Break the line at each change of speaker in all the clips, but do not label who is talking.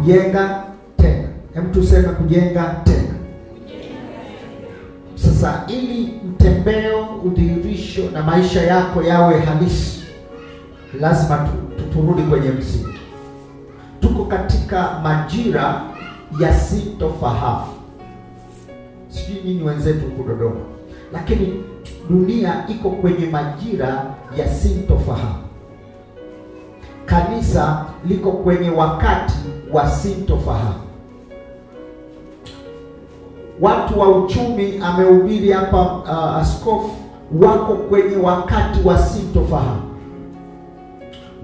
kujenga tena. Hem, tuseme kujenga tena. Sasa ili mtembeo, udhihirisho na maisha yako yawe halisi, lazima turudi kwenye msingi. Tuko katika majira ya sintofahamu. Sijui nini wenzetu huko Dodoma, lakini dunia iko kwenye majira ya sintofahamu. Kanisa liko kwenye wakati wa sintofahamu. Watu wa uchumi amehubiri hapa, askofu, wako kwenye wakati wa sintofahamu.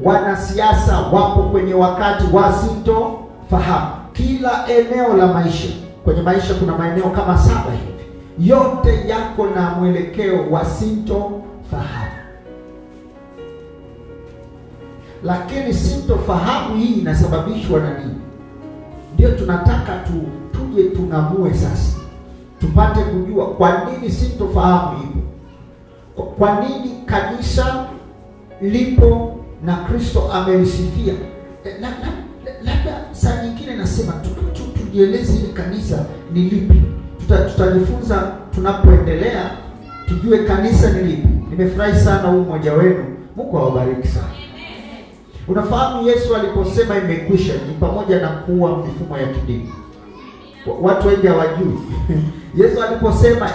Wanasiasa wapo kwenye wakati wa sintofahamu. Kila eneo la maisha, kwenye maisha kuna maeneo kama 7 hivi, yote yako na mwelekeo wa sintofahamu. Lakini sintofahamu hii inasababishwa na nini? Ndio tunataka tuje tunamue sasa, tupate kujua kwa nini sintofahamu ipo. Kwa nini kanisa lipo na Kristo amelisifia. Labda saa nyingine nasema tujieleze ile kanisa ni lipi. Tutajifunza tunapoendelea, tujue kanisa ni lipi. Nimefurahi sana huu mmoja wenu, Mungu awabariki sana. Unafahamu Yesu aliposema imekwisha, ni pamoja na kuua mifumo ya kidini. Watu wengi hawajui. Yesu aliposema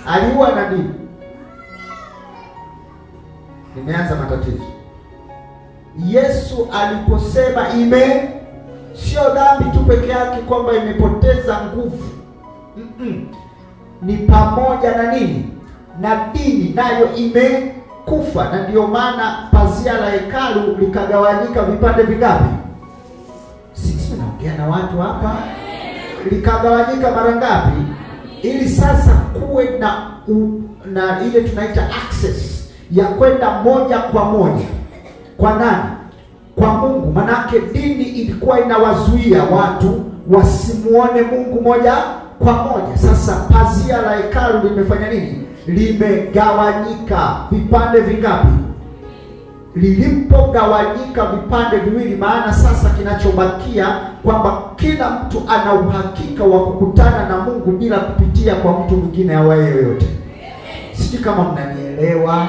aliua na nini? Nimeanza matatizo. Yesu aliposema sio dhambi tu peke yake kwamba imepoteza nguvu. Ni pamoja na nini? Na dini nayo imekufa. Na ndio maana pazia la hekalu likagawanyika vipande vingapi? Sisi naongea na watu hapa. Likagawanyika mara ngapi? Ili sasa kuwe na ile tunaita access ya kwenda moja kwa moja. Kwa nani? Kwa Mungu. Manake dini ilikuwa inawazuia watu wasimuone Mungu moja kwa moja. Sasa pazia la hekalu limefanya nini? Limegawanyika vipande vingapi? Lilipogawanyika vipande viwili, maana sasa kinachobakia kwamba kila mtu ana uhakika wa kukutana na Mungu bila kupitia kwa mtu mwingine awaye yoyote. Sijui kama mnanielewa.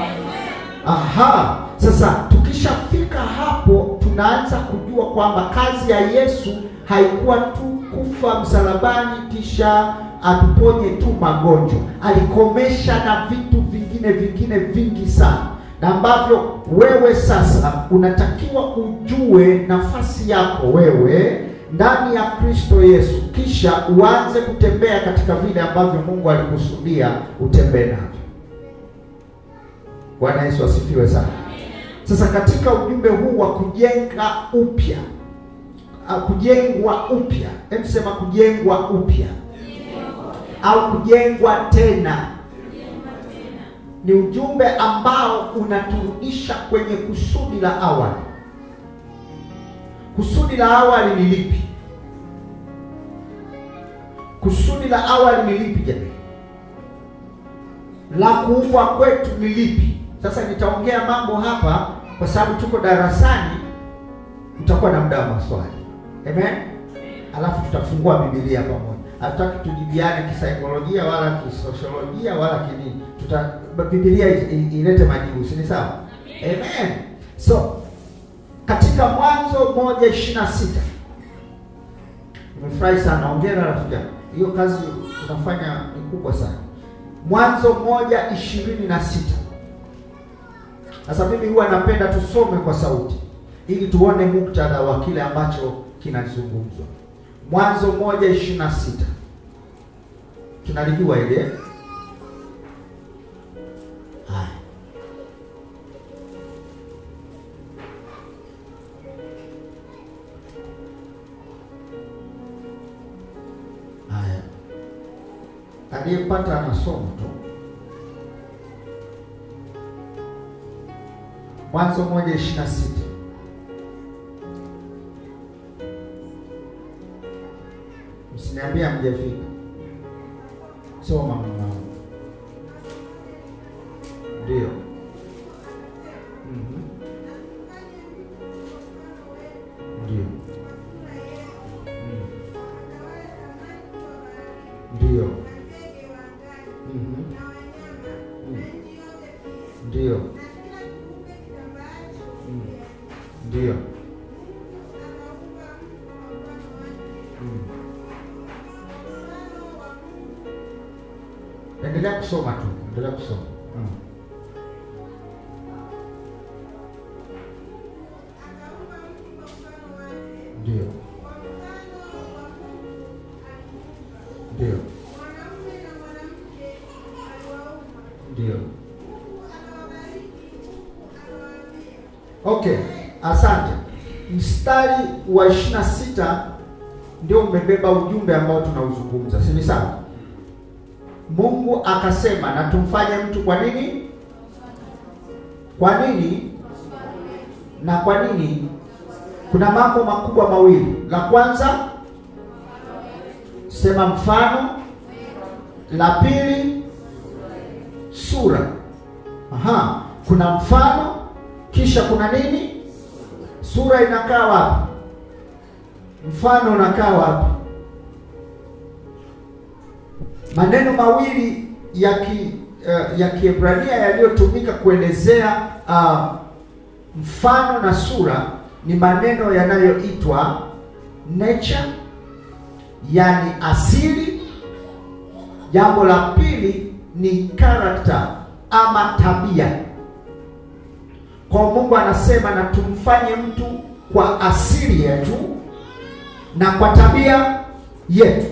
Aha, sasa tukishafika hapo tunaanza kujua kwamba kazi ya Yesu haikuwa tu kufa msalabani kisha atuponye tu magonjwa. Alikomesha na vitu vingine vingi sana, na ambavyo wewe sasa unatakiwa ujue nafasi yako wewe ndani ya Kristo Yesu, kisha uanze kutembea katika vile ambavyo Mungu alikusudia utembee navyo. Bwana Yesu asifiwe sana. Sasa katika ujumbe huu wa kujenga upya, kujengwa upya, hebu sema kujengwa upya au kujengwa tena, ni ujumbe ambao unaturudisha kwenye kusudi la awali. Kusudi la awali ni lipi? Kusudi la awali ni lipi jamani? La kuumbwa kwetu ni lipi? Sasa nitaongea mambo hapa kwa sababu tuko darasani, tutakuwa na muda wa maswali. Amen. Alafu tutafungua Biblia pamoja. Hatutaki tujibiane kisaikolojia wala kisosiolojia wala kinini. Biblia ilete majibu, si sawa? Amen. So katika Mwanzo 1:26. Nimefurahi sana, hongera rafiki yangu. Hiyo kazi unafanya ni kubwa sana. Mwanzo 1:26. Sasa mimi huwa napenda tusome kwa sauti ili tuone muktadha wa kile ambacho kinazungumzwa. Mwanzo 1:26. Tunalijua ile. Haya. Aliyepata masomo tu. Mwanzo 1:26. Msiniambia mjafika. Soma mama. Ndio. Ndio. Ndio. Ndio. Ndio. Endelea kusoma tu. Endelea kusoma. Ndio. Ndio. Ndio. Okay, asante. Mstari wa 26 ndio umebeba ujumbe ambao tunauzungumza. Si ni sawa? Mungu akasema na tumfanye mtu kwa nini? Kwa nini? Na kwa nini? Kuna mambo makubwa mawili. La kwanza, sema mfano. La pili, sura. Aha, kuna mfano kisha kuna nini? Sura inakaa wapi? Mfano unakaa wapi? Maneno mawili ya Kiebrania yaliyotumika kuelezea mfano na sura ni maneno yanayoitwa nature, yani asili. Jambo la pili ni character ama tabia. Kwa Mungu anasema na tumfanye mtu kwa asili yetu na kwa tabia yetu.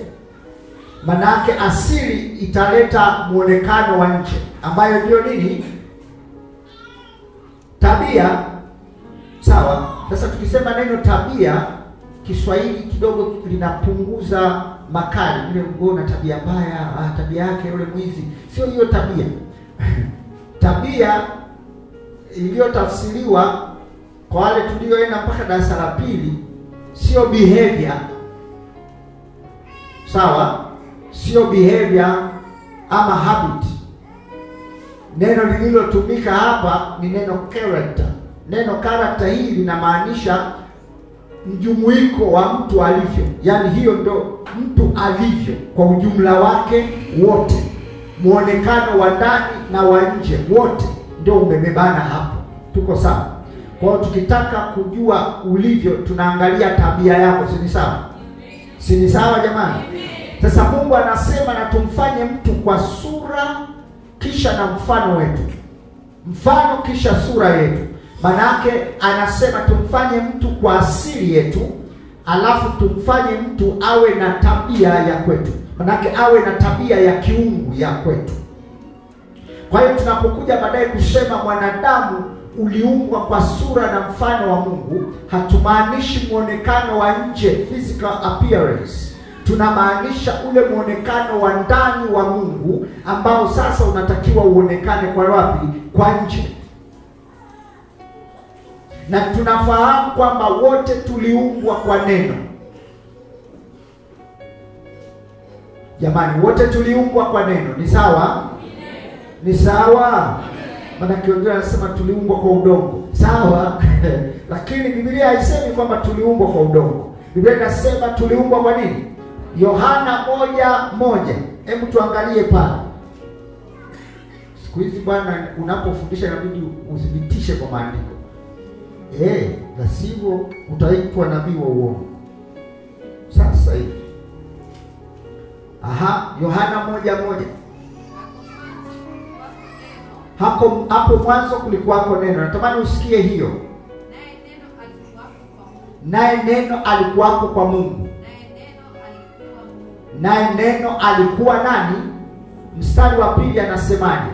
Maana yake asili italeta muonekano wa nje, ambayo ndio nini? Tabia. Sawa? Sasa tukisema neno tabia, Kiswahili kidogo linapunguza makali. Yule mgona tabia mbaya, tabia yake yule mwizi. Sio hiyo tabia. Tabia iliyotafsiriwa kwa wale tulioenda mpaka darasa la pili sio behavior. Sawa? Sio behavior ama habit. Neno lililotumika hapa ni neno character. Neno character hii linamaanisha mjumuiko wa mtu alivyo. Yaani hiyo ndo mtu alivyo kwa ujumla wake wote. Muonekano wa ndani na wa nje wote ndio umebebana hapo. Tuko sawa? Kwa hiyo tukitaka kujua ulivyo tunaangalia tabia yako, si ni sawa? Si ni sawa jamani? Sasa Mungu anasema na tumfanye mtu kwa sura kisha na mfano wetu. Mfano kisha sura yetu. Manake anasema tumfanye mtu kwa asili yetu, alafu tumfanye mtu awe na tabia ya kwetu. Manake awe na tabia ya kiungu ya kwetu. Kwa hiyo tunapokuja baadaye kusema mwanadamu uliumbwa kwa sura na mfano wa Mungu, hatumaanishi muonekano wa nje, physical appearance. Tunamaanisha ule muonekano wa ndani wa Mungu ambao sasa unatakiwa uonekane kwa wapi? Kwa nje. Na tunafahamu kwamba wote tuliumbwa kwa neno. Jamani, wote tuliumbwa kwa neno. Ni sawa? Ni sawa? Maana kiongea anasema tuliumbwa kwa udongo. Sawa? Lakini Biblia haisemi kwamba tuliumbwa kwa udongo. Biblia inasema tuliumbwa kwa nini? Yohana 1:1. Hebu tuangalie pale. Siku hizi bwana unapofundisha inabidi uthibitishe kwa maandiko. La sivyo utaitwa nabii wa uongo. Sasa hivi. Yohana 1:1. Hapo mwanzo kulikuwako neno. Natamani usikie hiyo. Naye neno alikuwako kwa Mungu. Naye neno alikuwa nani? Mstari wa pili anasemaje?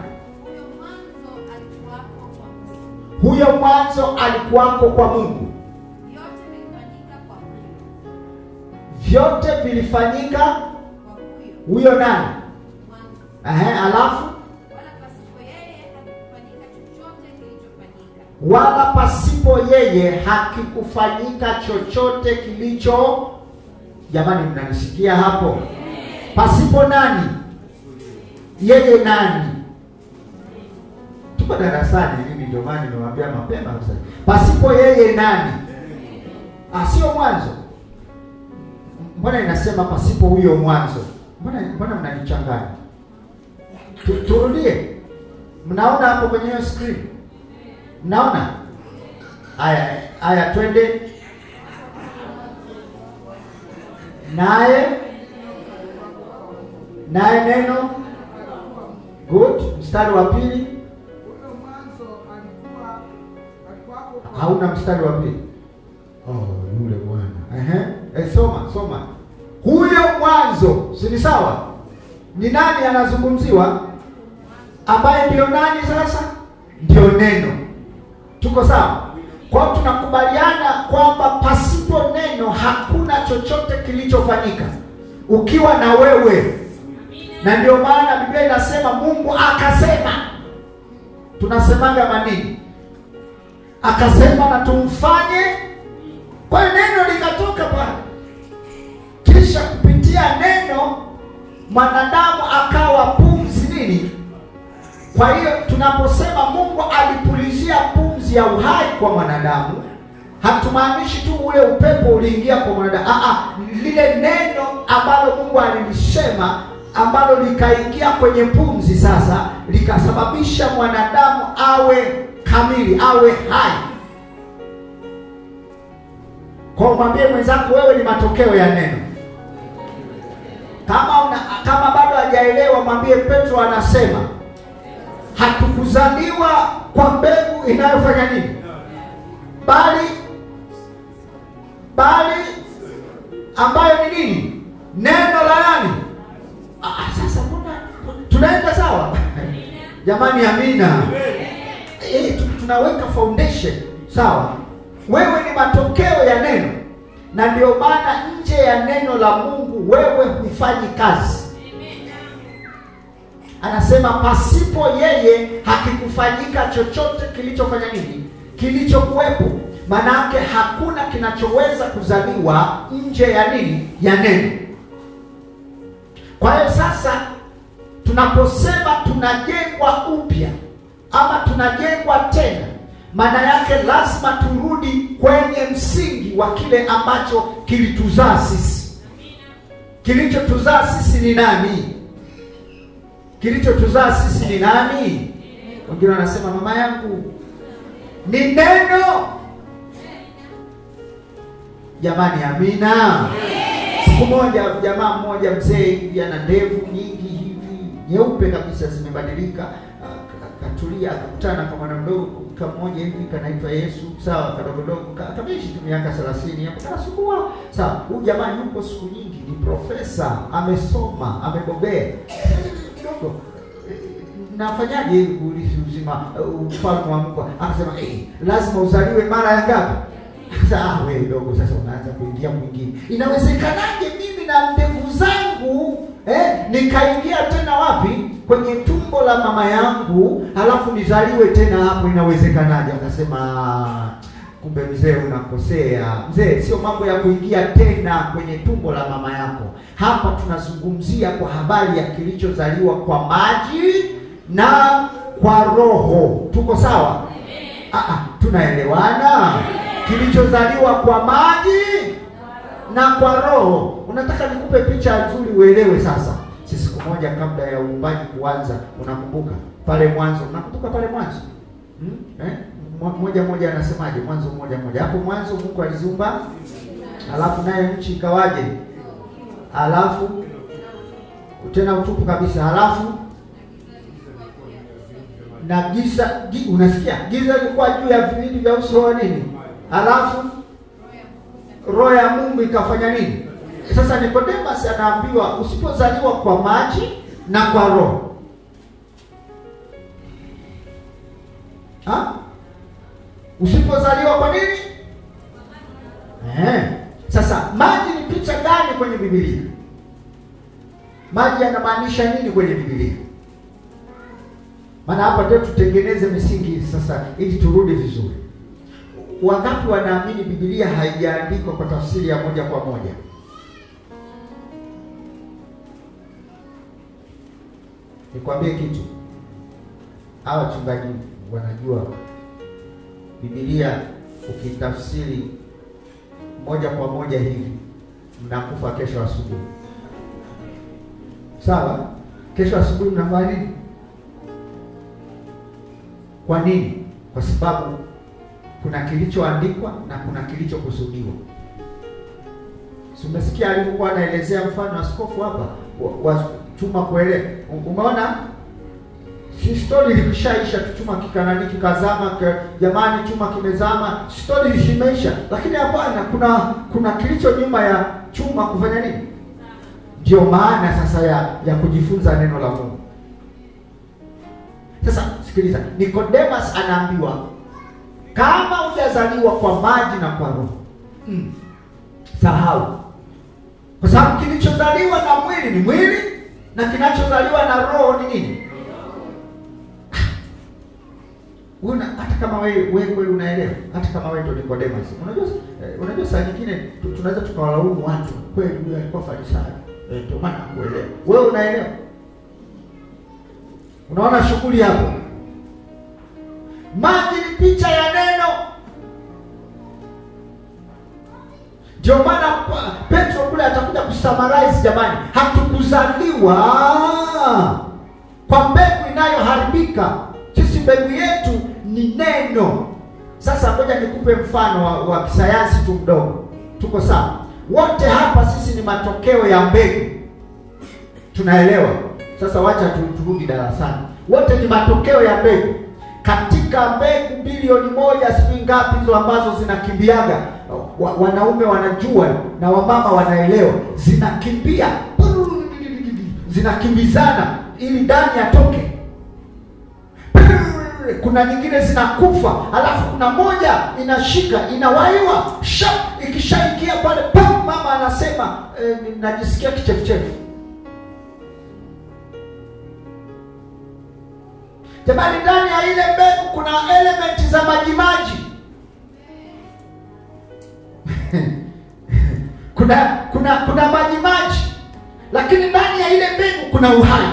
Huyo mwanzo alikuwako kwa Mungu. Vyote vilifanyika kwa huyo nani? Alafu wala pasipo yeye hakikufanyika chochote kilicho. Jamani, mnanisikia hapo? Pasipo nani? Yeye nani? Tuko darasani mimi ndio maana nimewaambia mapema sasa. Pasipo yeye nani? Sio mwanzo. Mbona inasema pasipo huyo mwanzo? Mbona mnanichanganya? Turudie. Mnaona hapo kwenye hiyo screen? Mnaona? Aya twende. Naye neno. Good. Mstari wa pili. Hauna mstari wa pili. Yule bwana. Soma. Huyo mwanzo, si ni sawa? Ni nani anazungumziwa? Ambaye ndio nani sasa? Ndio neno. Tuko sawa? Kwa hiyo tunakubaliana kwamba pasipo neno hakuna chochote kilichofanyika. Ukiwa na wewe. Na ndio maana Biblia inasema Mungu akasema. Tunasemaga manini? Akasema na tumfanye. Kwa hiyo neno likatoka pale. Kisha kupitia neno mwanadamu akawa pumzi nini? Kwa hiyo tunaposema Mungu alipulizia pumzi ya uhai kwa mwanadamu, hatumaanishi tu ule upepo uliingia kwa mwanadamu. Lile neno ambalo Mungu alilisema ambalo likaingia kwenye pumzi sasa likasababisha mwanadamu awe kamili, awe hai. Kwa mwambie mwenzako wewe ni matokeo ya neno. Kama bado hajaelewa mwambie Petro anasema hatukuzaliwa kwa mbegu inayofanya nini? Bali ambayo ni nini? Neno la nani? Sasa mbona tunaenda sawa? Jamani, amina. Tunaweka foundation sawa. Wewe ni matokeo ya neno. Na ndio maana nje ya neno la Mungu wewe hufanyi kazi. Anasema pasipo yeye hakikufanyika chochote kilichofanya nini? Kilichokuwepo. Maana yake hakuna kinachoweza kuzaliwa nje ya nini? Ya neno. Kwa hiyo sasa tunaposema tunajengwa upya ama tunajengwa tena, maana yake lazima turudi kwenye msingi wa kile ambacho kilituzaa sisi. Kilichotuzaa sisi ni nani? Kilichotuzaa sisi ni nani? Wengine wanasema mama yangu ni neno. Jamani, amina. Siku moja jamaa mmoja mzee hivi ana ndevu nyingi hivi nyeupe kabisa zimebadilika, akatulia akakutana kwa mwana mdogo mmoja hivi kanaitwa Yesu, sawa, kadogo kameishi tu miaka 30 hapo kanasumbua. Sawa, huyu jamaa yuko siku nyingi, ni profesa, amesoma, amebobea. Kidogo nafanyaje ili kuurithi uzima ufalme wa Mungu? Akasema lazima uzaliwe mara ya ngapi? Sasa wewe dogo, sasa unaanza kuingia mwingine. Inawezekanaje mimi na ndevu zangu nikaingia tena wapi? Kwenye tumbo la mama yangu, halafu nizaliwe tena hapo, inawezekanaje? Akasema kumbe mzee unakosea. Mzee, sio mambo ya kuingia tena kwenye tumbo la mama yako. Hapa tunazungumzia kwa habari ya kilichozaliwa kwa maji na kwa roho. Tuko sawa? Tunaelewana? Kilichozaliwa kwa maji na kwa roho. Unataka nikupe picha nzuri uelewe sasa. Siku moja kabla ya uumbaji kuanza, unakumbuka pale mwanzo? Unakumbuka pale mwanzo? Mmoja anasemaje? Mwanzo moja. Hapo mwanzo Mungu aliziumba, alafu naye nchi ikawaje? Alafu tena utupu kabisa, alafu na giza, unasikia? Giza lilikuwa juu ya vilindi vya uso wa nini? Alafu roho ya Mungu ikafanya nini? Sasa Nicodemus anaambiwa usipozaliwa kwa maji na kwa roho. Usipozaliwa kwa nini? Sasa maji ni picha gani kwenye Biblia? Maji yanamaanisha nini kwenye Biblia? Maana hapa ndio tutengeneze misingi sasa ili turudi vizuri. Wangapi wanaamini Biblia haijaandikwa kwa tafsiri ya moja kwa moja? Nikwambie kitu. Hawa wachungaji wanajua Biblia ukitafsiri moja kwa moja hivi mnakufa kesho asubuhi. Sawa? Kesho asubuhi mnafanya nini? Kwa nini? Kwa sababu kuna kilichoandikwa na kuna kilichokusudiwa. Umesikia alivyokuwa anaelezea mfano askofu hapa wa chuma kuelewa. Umeona? Si story ilikishaisha tu, chuma kikanani kikazama, jamani chuma kimezama, story imeisha. Lakini hapana, kuna kilicho nyuma ya chuma kufanya nini? Ndio maana sasa ya kujifunza neno la Mungu. Sasa sikiliza, Nicodemus anaambiwa kama hujazaliwa kwa maji na kwa roho, sahau. Kwa sababu kilichozaliwa na mwili ni mwili na kinachozaliwa na roho ni nini? Hata kama wewe kweli unaelewa, hata kama wewe ndio Nicodemus. Unajua saa nyingine tunaweza tukawalaumu watu, kweli huyu alikuwa Farisayo. Ndio maana kuelewa. Wewe unaelewa? Unaona shughuli hapo? Maji ni picha ya neno. Ndio maana Petro kule atakuja kusummarize, jamani, hatukuzaliwa kwa mbegu inayoharibika. Sisi mbegu yetu ni neno. Sasa ngoja nikupe mfano wa kisayansi tu mdogo. Tuko sawa? Wote hapa sisi ni matokeo ya mbegu. Tunaelewa? Sasa wacha turudi darasani. Wote ni matokeo ya mbegu. Katika mbegu bilioni 1 sijui ngapi hizo ambazo zinakimbiaga, wanaume wanajua na wamama wanaelewa, zinakimbia, zinakimbizana ili ndani atoke. Kuna nyingine zinakufa, alafu kuna moja inashika, inawaiwa, ikishaikia pale mama anasema najisikia kichefuchefu. Jamani, ndani ya ile mbegu kuna elementi za majimaji. kuna majimaji, lakini ndani ya ile mbegu kuna uhai.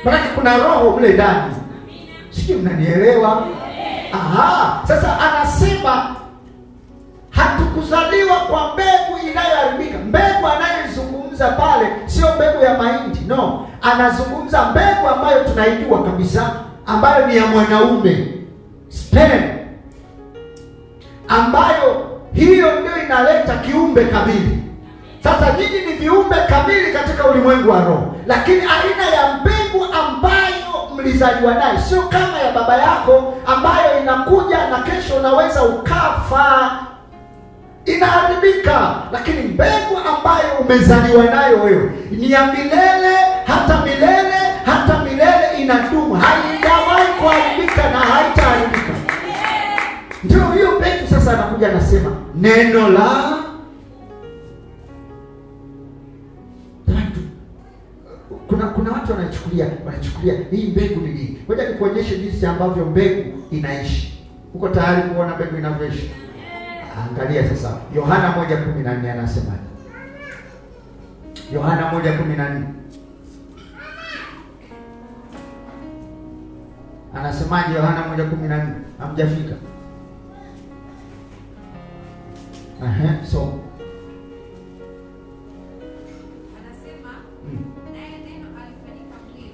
Maana kuna roho mle ndani. Sijui mnanielewa? Aha, sasa anasema hatukuzaliwa kwa mbegu inayoharibika. Mbegu anayozungumza pale sio mbegu ya mahindi, no. Anazungumza mbegu ambayo tunaijua kabisa, ambayo ni ya mwanaume, sperm, ambayo hiyo ndio inaleta kiumbe kamili. Sasa nyinyi ni viumbe kamili katika ulimwengu wa roho, lakini aina ya mbegu ambayo mlizaliwa nayo sio kama ya baba yako ambayo inakuja na kesho unaweza ukafa, inaharibika. Lakini mbegu ambayo umezaliwa nayo wewe ni ya milele, hata milele, hata milele, inadumu, haijawahi kuharibika na haitaharibika. Ndio hiyo mbegu. Sasa anakuja anasema neno la kuna watu wanachukulia hii mbegu ni nini. Ngoja nikuonyeshe jinsi ambavyo mbegu inaishi. Uko tayari kuona mbegu inavyoishi? Angalia sasa Yohana 1:14 anasema. Yohana 1:14 anasemaje? Yohana 1:14 hamjafika? So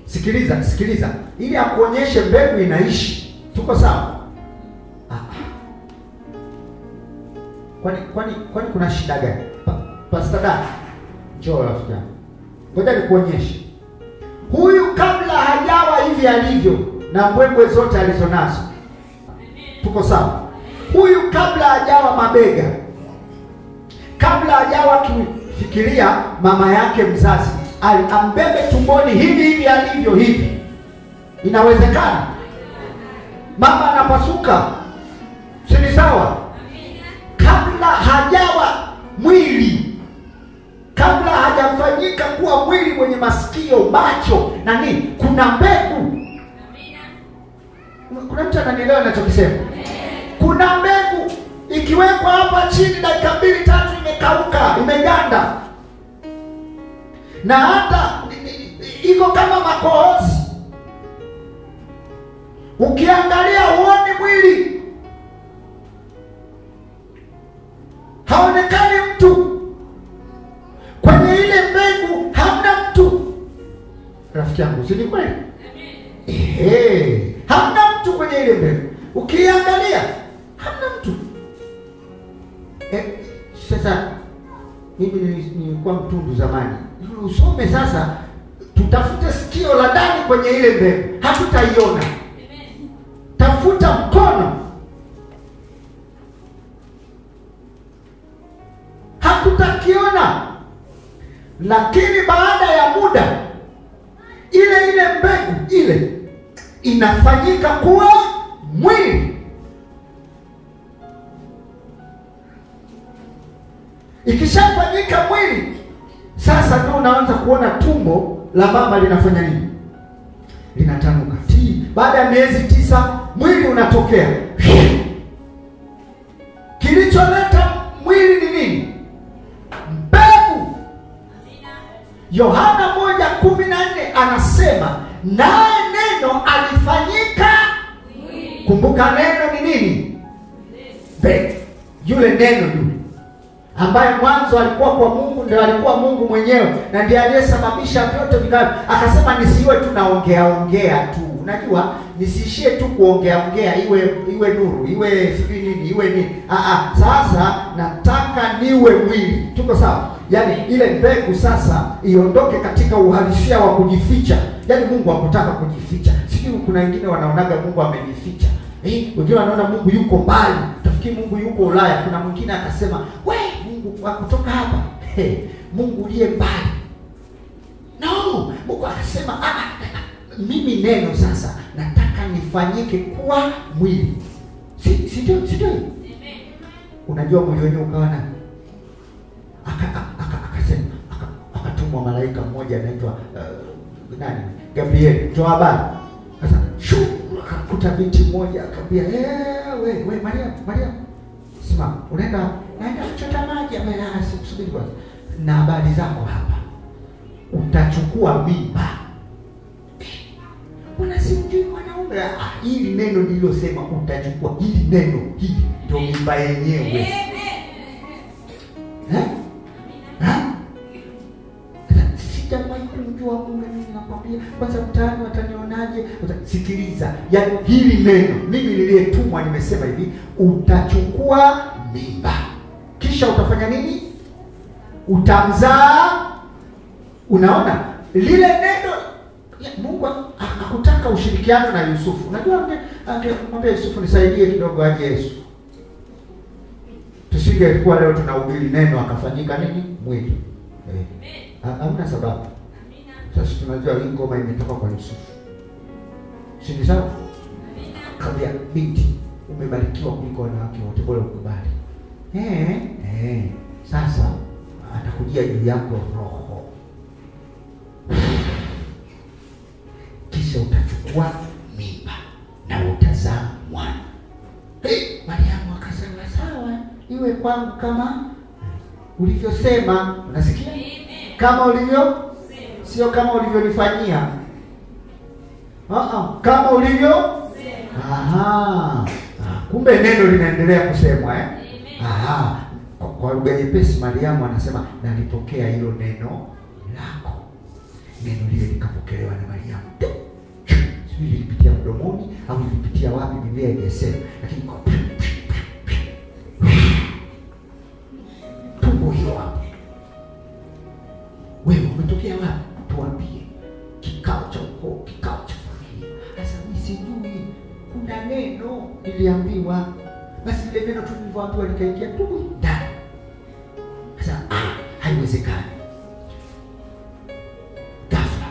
Sikiliza, ili akuonyeshe mbegu inaishi. Tuko sawa? Kwani kuna shida gani? Pastor Dan, njoo rafiki yangu. Ngoja nikuonyeshe. Huyu kabla hajawa hivi alivyo na mbwembwe zote alizonazo. Tuko sawa? Huyu kabla hajawa mabega, kabla hajawa kifikiria mama yake mzazi, ambebe tumboni hivi alivyo hivi. Inawezekana? Mama anapasuka. Si sawa? Kabla hajawa mwili, kabla hajafanyika kuwa mwili mwenye masikio, macho na nini, kuna mbegu. Kuna mtu ananielewa ninachokisema? Kuna mbegu ikiwekwa hapa chini dakika 2-3 imekauka, imeganda. Na hata iko kama makohozi. Ukiangalia huoni mwili, haonekani mtu. Kwenye ile mbegu hamna mtu. rafiki yangu, si ni kweli? Hamna mtu kwenye ile mbegu. Ukiangalia hamna mtu. Sasa mimi nilikuwa mtundu zamani. Usome sasa, tutafute sikio la ndani kwenye ile mbegu. Hatutaiona. Tafuta mkono. Hatutakiona. Lakini baada ya muda ile mbegu ile inafanyika kuwa mwili. Ikishafanyika mwili, sasa ndio unaanza kuona tumbo la mama linafanya nini? Linatanuka. Baada ya miezi 9 mwili unatokea. Kilicholeta mwili ni nini? Mbegu. Yohana 1:14 anasema, naye neno alifanyika mwili. Kumbuka neno ni nini? Mbegu. Yule neno yule ambaye mwanzo alikuwa kwa Mungu, ndio alikuwa Mungu mwenyewe, na ndiye aliyesababisha vyote vikawa. Akasema nisiwe tu naongea tu. Unajua, nisiishie tu kuongea, iwe nuru, iwe sijui nini, iwe nini. Sasa nataka niwe mwili. Tuko sawa? Yaani ile mbegu sasa iondoke katika uhalisia wa kujificha. Yaani Mungu hakutaka kujificha. Sijui kuna wengine wanaonaga Mungu amejificha. Wengine wanaona Mungu yuko mbali. Tafikiri Mungu yuko Ulaya. Kuna mwingine akasema, "We, Mungu akutoka hapa." Mungu uliye mbali. No, Mungu akasema, mimi neno sasa nataka nifanyike kuwa mwili. Sio. Unajua mwili wenyewe ukawa nani? Akasema, akatumwa malaika mmoja anaitwa nani? Gabriel. Toa habari. Sasa akakuta binti mmoja akamwambia, we Maria. Simama. Naenda kuchota maji. Subiri kwanza. Na habari zako hapa. Utachukua mimba. Simjui mwanaume. Hili neno nililosema utachukua, hili neno hili ndio mimba yenyewe. Sijawahi kumjua Mungu, mimi nakwambia. Kwanza mtaani watanionaje? Sikiliza. Yaani hili neno mimi niliyetumwa nimesema hivi, utachukua mimba. Kisha utafanya nini? Utamzaa. Unaona? Lile neno Mungu hakutaka ushirikiano na Yusufu. Unajua angemwambia Yusufu, nisaidie kidogo aje Yesu. Tusingekuwa leo tunahubiri neno akafanyika nini? Mwili. Hamna sababu. Amina. Sasa tunajua hii ngoma imetoka kwa Yusufu. Si ni sawa? Amina. Kabla binti, umebarikiwa kuliko wanawake wote, bora ukubali. Sasa atakujia juu yako roho. Kisha utachukua mimba na utazaa mwana. Mariamu akasema, sawa, iwe kwangu kama ulivyosema. Unasikia? Kama ulivyo, sio kama ulivyonifanyia. Kama ulivyo. Kumbe neno linaendelea kusemwa kwa lugha nyepesi. Mariamu anasema, nalipokea hilo neno lako. Neno lile likapokelewa na Mariamu. Sijui lilipitia mdomoni au lilipitia wapi, Biblia haijasema, lakini tumbo hilo hapo. Wewe umetokea wapi? Tuambie. Kikao cha ukoo, kikao cha familia. Sasa mimi sijui, kuna neno niliambiwa. Basi ile neno tulivyoambiwa likaingia tu ndani. Sasa haiwezekani. Ghafla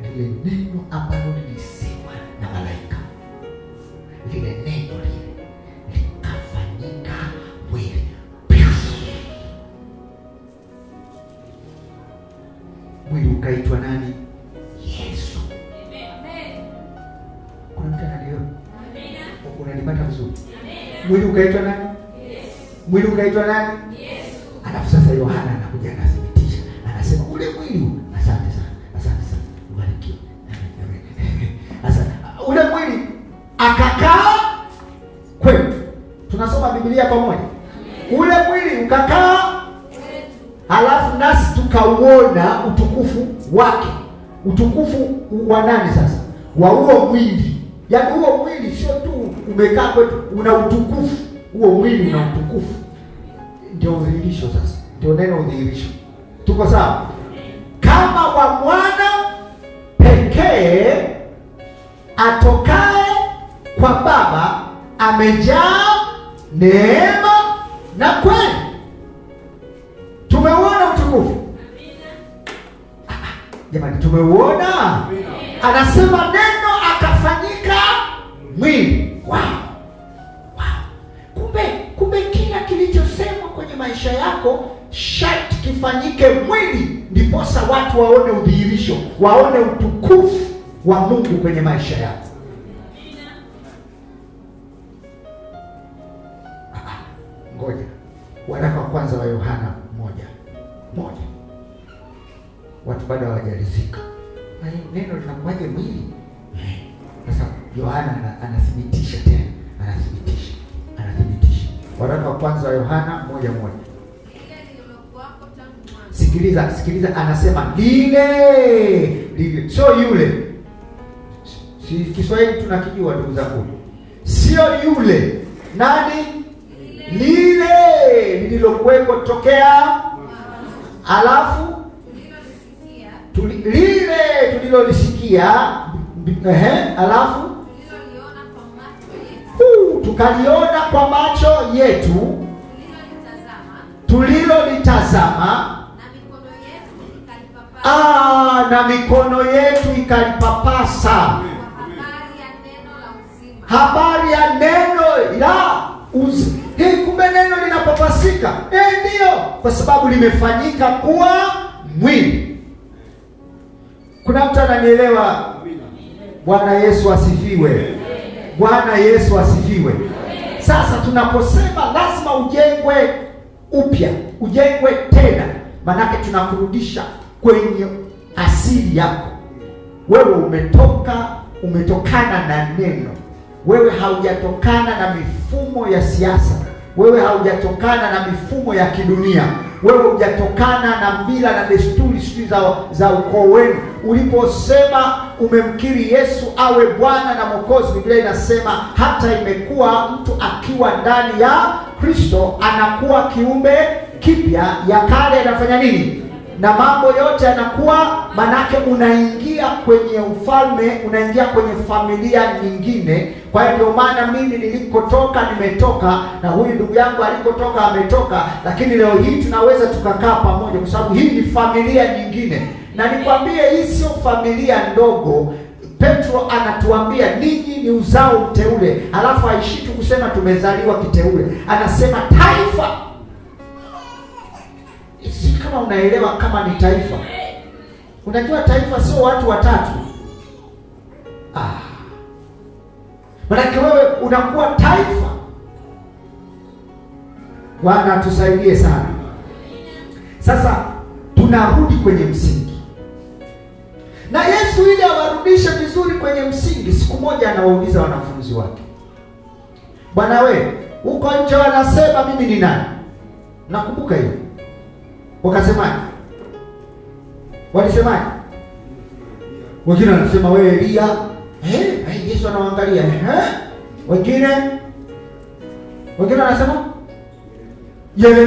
lile neno ambalo lilisemwa na malaika, lile neno lile likafanyika mwili. Mwili ukaitwa nani? Yesu. Amen. Kuna mtu analiona? Amen. Unalipata vizuri? Amen. Mwili ukaitwa nani? Yesu. Mwili ukaitwa nani? Yesu. Alafu sasa Yohana anakuja anathibitisha. Anasema ule mwili, asante sana. Ubarikiwe. Sasa ule mwili akakaa kwetu. Tunasoma Biblia pamoja. Ule mwili ukakaa kwetu. Halafu nasi tukauona utukufu wake. Utukufu wa nani sasa? Wa huo mwili. Yaani huo mwili sio tu umekaa kwetu, una utukufu. Huo mwili una utukufu. Ndio udhihirisho sasa. Ndio neno udhihirisho. Tuko sawa? Kama wa mwana pekee atokae kwa Baba, amejaa neema na kweli. Tumeuona utukufu. Jamani, tumeuona. Anasema neno akafanyika mwili. Wow. Kumbe kila kilichosemwa kwenye maisha yako sharti kifanyike mwili, ndiposa watu waone udhihirisho, waone utukufu wa Mungu kwenye maisha yako. Ngoja. Waraka wa kwanza wa Yohana 1:1. Watu bado hawajalizika. Neno linakuwaje mwili? Sasa Yohana anathibitisha tena, anathibitisha. Waraka wa kwanza wa Yohana 1:1. Sikiliza, anasema lile, sio yule. Si Kiswahili tunakijua ndugu zangu. Sio yule. Nani? Lile lililokuweko tokea, alafu lile tulilolisikia, alafu tukaliona kwa macho yetu, tulilolitazama, na mikono yetu ikalipapasa habari ya neno la uzima. Kumbe neno linapapasika. Ndio, kwa sababu limefanyika kuwa mwili. Kuna mtu ananielewa? Bwana Yesu asifiwe. Bwana Yesu asifiwe. Sasa tunaposema lazima ujengwe upya, ujengwe tena, manake tunakurudisha kwenye asili yako. Wewe umetokana na neno. Wewe haujatokana na mifumo ya siasa. Wewe haujatokana na mifumo ya kidunia. Wewe hujatokana na mila na desturi za ukoo wenu. Uliposema umemkiri Yesu awe Bwana na Mwokozi, Biblia inasema hata imekuwa mtu akiwa ndani ya Kristo anakuwa kiumbe kipya, ya kale yanafanya nini? Na mambo yote yanakuwa, manake unaingia kwenye ufalme, unaingia kwenye familia nyingine. Kwa hiyo ndio maana mimi nilikotoka nimetoka, na huyu ndugu yangu alikotoka ametoka, lakini leo hii tunaweza tukakaa pamoja kwa sababu hii ni familia nyingine. Na nikwambie, hii sio familia ndogo. Petro anatuambia ninyi ni uzao mteule, alafu haishi tu kusema tumezaliwa kiteule, anasema taifa. Si kama unaelewa kama ni taifa. Unajua taifa sio watu watatu. Maana wewe unakuwa taifa. Bwana tusaidie sana. Sasa tunarudi kwenye msingi. Na Yesu ili awarudishe vizuri kwenye msingi, siku moja anawauliza wanafunzi wake, Bwana wewe, huko nje wanasema mimi ni nani? Nakumbuka hiyo. Wakasemaje? Walisemaje? Wengine wanasema wewe Elia. Yesu anawaangalia. Wengine wanasema yeye.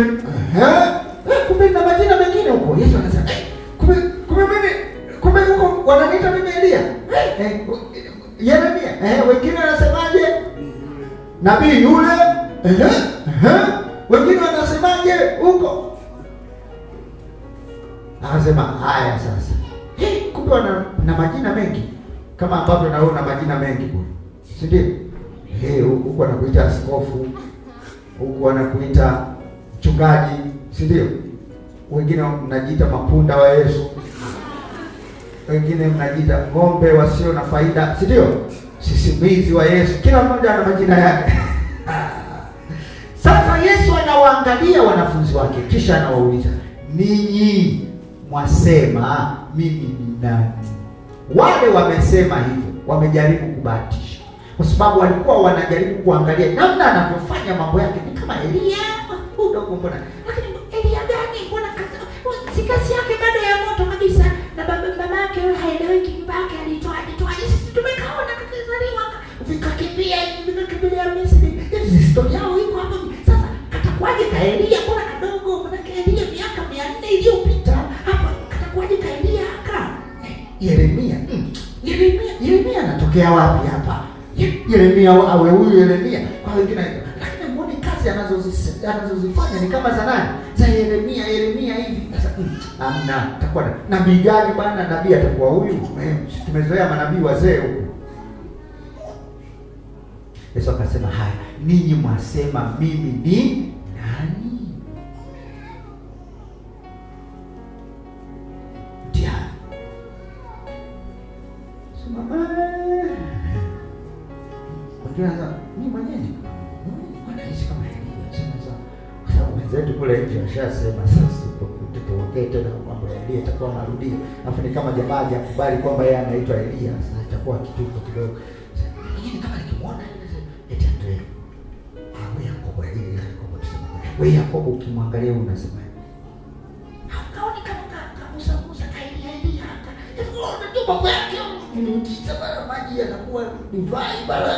Kumbe na majina mengine huko. Yesu anasema kumbe huko wananiita mimi Elia. Yeremia. Wengine wanasemaje? Nabii yule. Wengine wanasemaje huko? Akasema haya sasa. Kumbe na majina mengi, kama ambavyo naona majina mengi bwana. Si ndio? Huko anakuita askofu, huko anakuita mchungaji, si ndio? Wengine mnajiita mapunda wa Yesu. Wengine mnajiita ng'ombe wasio na faida, si ndio? Sisimizi wa Yesu. Kila mmoja ana majina yake. Sasa Yesu anawaangalia wanafunzi wake, kisha anawauliza, ninyi mwasema mimi ni nani? Wale wamesema hivyo, wamejaribu kubahatisha, kwa sababu walikuwa wanajaribu kuangalia namna anavyofanya mambo yake ni kama Elia. Udogo mbona? Lakini Elia gani? Mbona si kazi yake bado ya moto kabisa, na baba yake haelewi Yeremia. Yeremia anatokea wapi hapa? Yeremia awe huyu Yeremia. Kwa wengine lakini mbona kazi anazozifanya ni kama za nani? Za Yeremia hivi. Sasa amna atakuwa nabii gani bwana? Nabii atakuwa huyu. Tumezoea manabii wazee huko. Yesu akasema, haya, ninyi mwasema mimi ni nani? Ndio. Sema Wengine mimi mwenyewe wanaishi kama hivi. Kwa sababu wenzetu kule nje washasema sasa tutaongea tena mambo ya Elia itakuwa marudio. Alafu ni kama jamaa hakubali kwamba yeye anaitwa Elia, sasa itakuwa kituko kidogo. Lakini kama nikimwona eti Andrea. Wewe Yakobo Elia Yakobo tuseme. Wewe Yakobo ukimwangalia unasema haukaoni kama Musa Elia hata. Ndio mambo yake. Nikisema maji yanakuwa divai bara.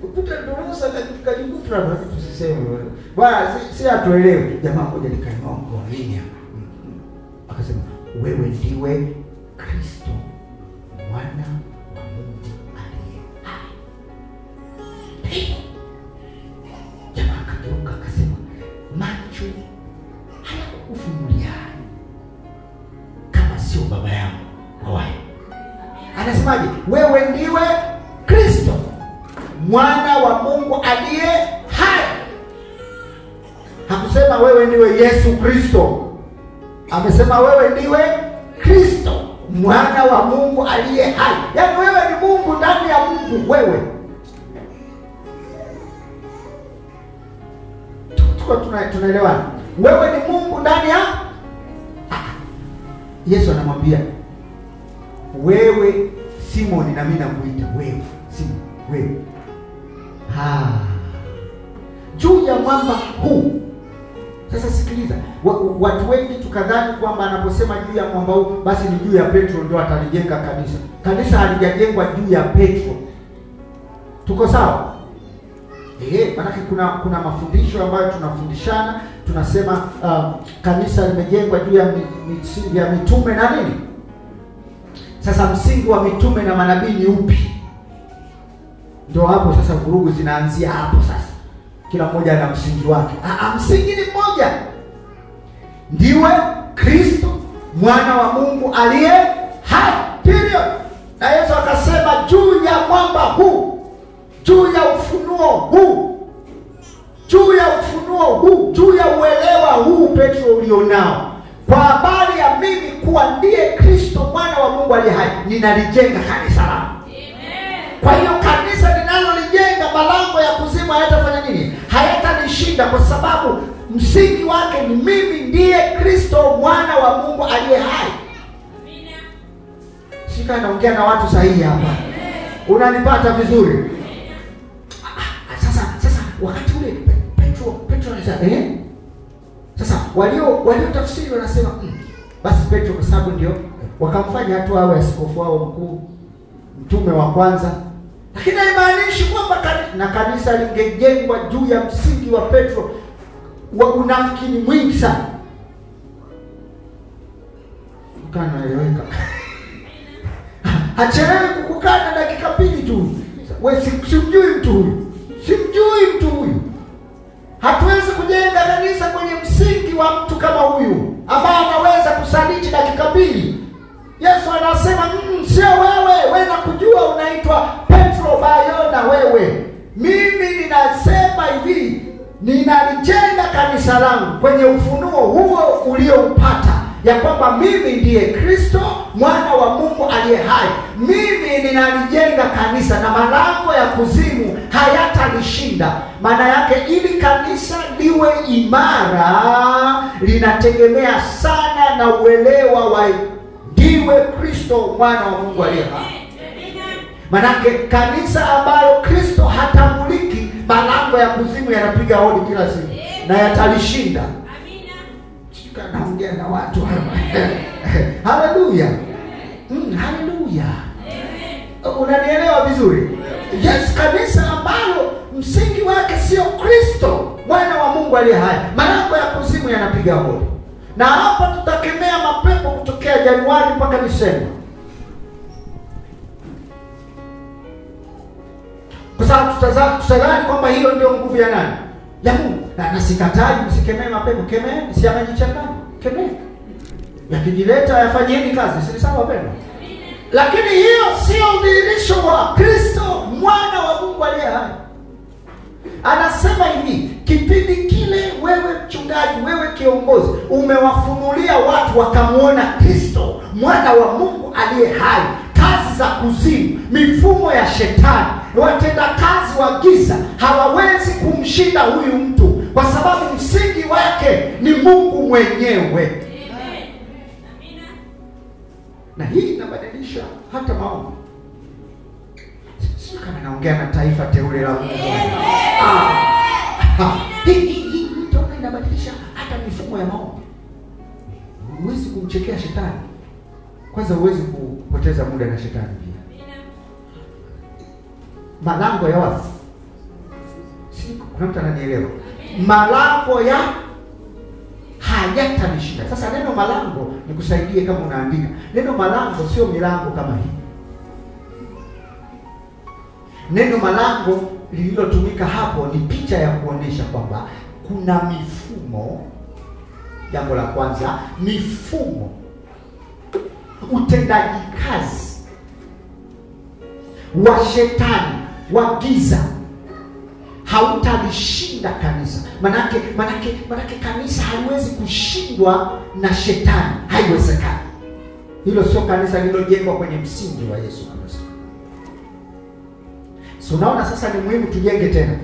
Ukuta ndio Musa kajikuta na tusiseme. Bwana si atuelewe. Jamaa mmoja nikainua mkono hili hapa. Akasema, wewe ndiwe Kristo mwana wa Mungu aliye hai. Jamaa akageuka akasema, macho hayakufunulia kama sio baba yangu wawahi. Anasemaje? Wewe ndiwe Kristo mwana wa Mungu aliye hai. Hakusema wewe ndiwe Yesu Kristo. Amesema wewe ndiwe Kristo mwana wa Mungu aliye hai. Yaani wewe ni Mungu ndani ya Mungu wewe. Tunaelewana? Wewe ni Mungu ndani ya Yesu anamwambia, wewe Simoni, na mimi nakuita wewe Simoni, wewe. Juu ya mwamba huu. Sasa sikiliza, watu wengi tukadhani kwamba anaposema juu ya mwamba huu basi ni juu ya Petro ndio atalijenga kanisa. Kanisa halijajengwa juu ya Petro. Tuko sawa? Maana kuna mafundisho ambayo tunafundishana, tunasema kanisa limejengwa juu ya misingi ya mitume na nini? Sasa msingi wa mitume na manabii ni upi? Ndio hapo sasa vurugu zinaanzia hapo sasa. Kila mmoja ana msingi wake. Msingi ni mmoja. Ndiwe Kristo mwana wa Mungu aliye hai. Period. Na Yesu akasema juu ya mwamba huu, juu ya ufunuo huu, juu ya ufunuo huu, juu ya uelewa huu Petro ulionao, kwa habari ya mimi kuwa ndiye Kristo mwana wa Mungu aliye hai, ninalijenga kanisa langu. Kwa hiyo kanisa linalolijenga, malango ya kuzimu hayatafanya nini? Hayatanishinda, kwa sababu msingi wake ni mimi ndiye Kristo mwana wa Mungu aliye hai. Amina. Shika naongea na watu sahihi hapa. Unanipata vizuri? Sasa wakati ule Petro anasema sasa walio tafsiri wanasema basi Petro kwa sababu ndio wakamfanya hatu awe askofu wao mkuu, mtume wa kwanza. Lakini haimaanishi kwamba kanisa lingejengwa juu ya msingi wa Petro wa unafiki mwingi sana. Kanaeleweka. Hachelewi kukukana dakika pili tu. Wewe simjui mtu huyu. Simjui mtu huyu. Hatuwezi kujenga kanisa kwenye msingi wa mtu kama huyu ambaye anaweza kusaliti dakika mbili. Yesu anasema sio wewe nakujua unaitwa Petro Bayona wewe. Mimi ninasema hivi, ninalijenga kanisa langu kwenye ufunuo huo ulioupata ya kwamba mimi ndiye Kristo mwana wa Mungu aliye hai. Mimi ninalijenga kanisa na malango ya kuzimu hayatalishinda. Maana yake ili kanisa liwe imara linategemea sana na uelewa wa ndiwe Kristo mwana wa Mungu aliye hai. Manake kanisa ambalo Kristo hatambuliki, malango ya kuzimu yanapiga hodi kila siku na yatalishinda. Amina. Shika naongea na watu hapa. Haleluya. Haleluya. Unanielewa vizuri? Yes, kanisa ambalo msingi wake sio Kristo mwana wa Mungu aliye hai, malango ya kuzimu yanapiga hodi. Na hapa tutakemea mapepo kutokea Januari mpaka Disemba. Kwa sababu tutadhani kwamba hiyo ndio nguvu ya nani? Ya Mungu. Na sikatai, msikemee mapepo, kemee, msiamajichanganye, kemee. Yakijileta yafanyeni kazi, si sawa wapendwa? Lakini hiyo sio udhihirisho wa Kristo mwana wa Mungu aliye hai. Anasema hivi, kipindi kile wewe mchungaji, wewe kiongozi, umewafunulia watu wakamuona Kristo mwana wa Mungu aliye hai, kazi za kuzimu, mifumo ya shetani, watenda kazi wa giza hawawezi kumshinda huyu mtu, kwa sababu msingi wake ni Mungu mwenyewe. Na hii inabadilisha hata maombi. Sio kama naongea na taifa teule la Mungu. Hii ndio inabadilisha hata mifumo ya maombi. Huwezi kumchekea shetani. Kwanza huwezi kupoteza muda na shetani pia. Malango ya wazi. Kuna mtu ananielewa? Malango ya hayatanishinda. Sasa neno malango nikusaidie kama unaandika. Neno malango sio milango kama hii. Neno malango lililotumika hapo ni picha ya kuonesha kwamba kuna mifumo. Jambo la kwanza, mifumo, utendaji kazi wa shetani, wa giza hautalishinda kanisa. Manake kanisa haliwezi kushindwa na shetani. Haiwezekani. Hilo sio kanisa lililojengwa kwenye msingi wa Yesu Kristo. So unaona sasa ni muhimu tujenge tena.